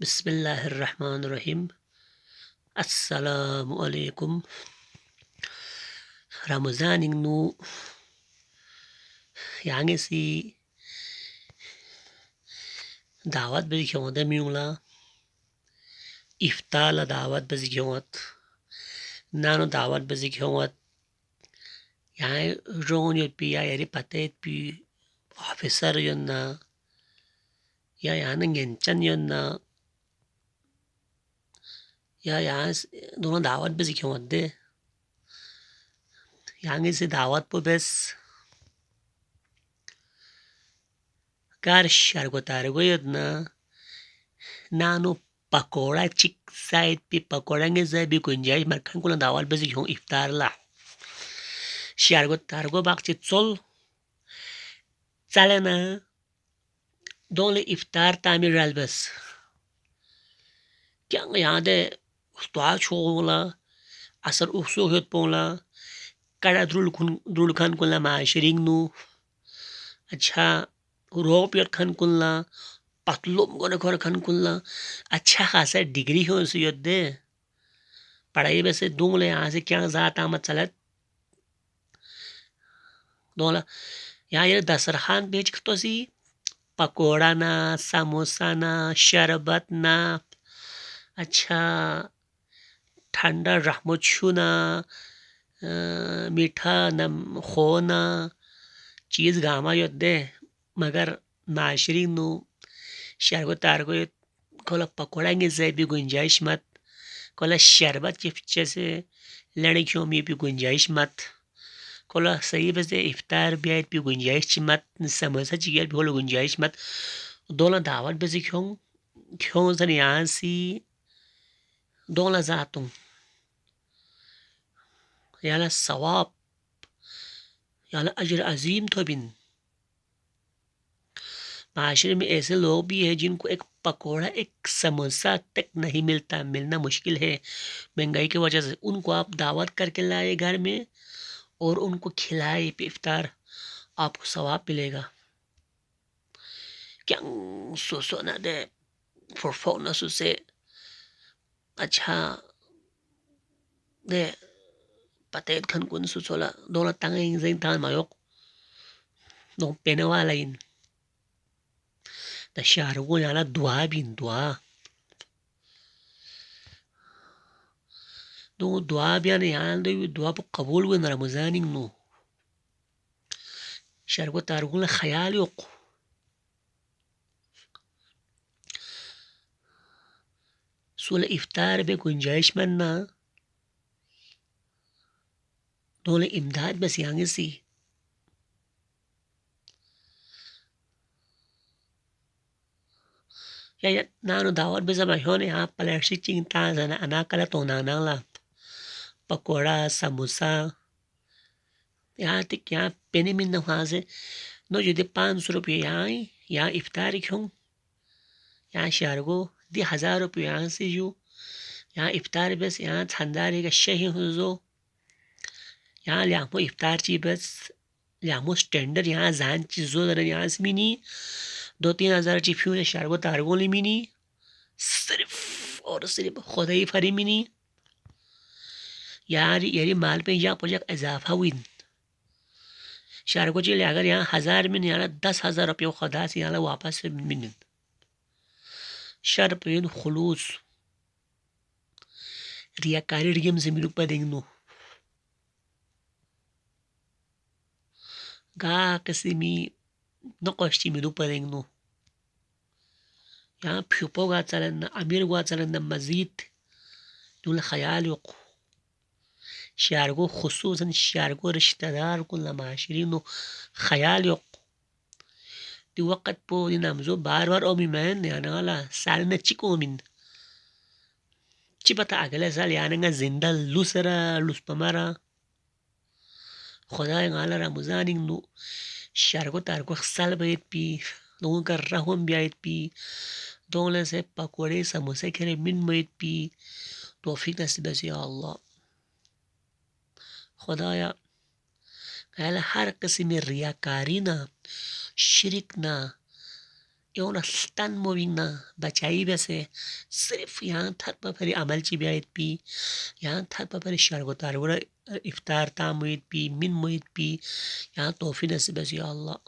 बिस्मिल्लाहिर्रहमानिर्रहीम। अस्सलामु अलैकुम। Ramzan nu yange si daawat bezi khawda miungla iftar la daawat bezi khawat nano daawat bezi khawat yange ron yot pi ya yari patet pi officer yonna ya yana ngenchan yonna ya yange dono daawat bezi khawat de yange si daawat po bes gar shargo targo yodna nano pakora चिक side पे पकोड़ा के जाय भी गुंजाइश मरखन को दावल बजी हो इफ्तार ला शारगो तारगो बाग चिचोल चले ना दोले इफ्तार तामिर राल बस क्या याद है उस्ताद छोला असर उसो होत पोला कड़ा द्रुल खान कुला माशरिंग नु अच्छा रोप यर खान कुला पतलुम गोने खोर खान कुला अच्छा खासा डिग्री हो से योद्दे पढ़ाई वैसे दूंगले यहाँ से क्या जात आमद चलत दोला यहाँ ये दस्तरखान बेच तो सी पकोड़ा ना समोसा ना शरबत ना अच्छा ठंडा रहमचू ना मीठा नम खोना चीज़ गामा योद्दे मगर माशरी नु शरगो तारगो कोला पकोड़ा के जाय भी गुंजाइश मत कोला शरबत चिपचे से लड़कियों में भी गुंजाइश मत कोला सही बजे इफ्तार भी भी गुंजाइश मत समोसा चियर भी गुंजाइश मत दोला दावत बजे क्यों क्यों जन यहाँ सी दोला जातुं याला सवाब याला अजर अजीम तो बिन माशरे में ऐसे लोग भी हैं जिनको एक पकोड़ा एक समोसा तक नहीं मिलता मिलना मुश्किल है महंगाई की वजह से उनको आप दावत करके लाए घर में और उनको खिलाए इफ्तार आपको सवाब मिलेगा क्या सोना दे फॉरफोना से अच्छा दे patet kan kun susola dola tanging zain tan mayok no penawa lain da sharu yala dua bin dua do dua bian yan do dua po qabul wen ramazaning no sharu targun la khayal yok sula iftar be गुंजाइश manna dole imdad bas yangi si ya nano dawat be zama hone ha plastic ching ta zana ana kala to na la pakora samosa यहाँ तक यहाँ पेने में न वहाँ से no जो दे 500 रुपये यहाँ इफ्तार क्यों यहाँ शारगो दे 1000 रुपये यहाँ से जो यहाँ इफ्तार बस यहाँ छंदारे का शही हो जो यहाँ लियामो इफ्तार ची बस लियामो स्टैंडर्ड यहाँ जान चीज़ों दर यहाँ से मिनी 2-3 हज़ार ची फ्यूने शारगो तारगो ले मिनी सिर्फ और सिर्फ खुदा ही फरी मिनी यार यारी माल पे यहाँ प्रोजेक्ट इजाफा हुई शारगो जी अगर यहाँ 1000 में यहाँ 10,000 रुपये खुदा से यहाँ वापस से मिन शर्प खुलूस रियाकारी रियम से मिलू पदेंगनो गा कसमी नकोष्टी मिलू पदेंगनो यहाँ फ्यूपो गा चलन अमीर गा चलन मजीद दूल ख्याल युक शारगो खुसूसन शारगो रिश्तेदार को लमाशरीनो ख्याल युक दी वक्त पो दी नामजो बार बार ओमी मैन याना वाला साल में चिको मिन चिपता अगले साल याना जिंदा लूसरा लूस पमारा खुदा गाला रमजानिंग नु शारगो तारगो साल बैत पी लोगों का रहम ब्यात पी दोले से पकोड़े समोसे खेरे मिन बैत पी तौफीक नसीब से या अल्लाह खुदाया गाला हर किस्म में रियाकारी ना शिरक ना yon astan moving na bachai bese sirf yan thar pa phari amal chi biait pi yan thar pa phari shargotar gura iftar tamuit pi min muit pi yan tofi nasibas ya Allah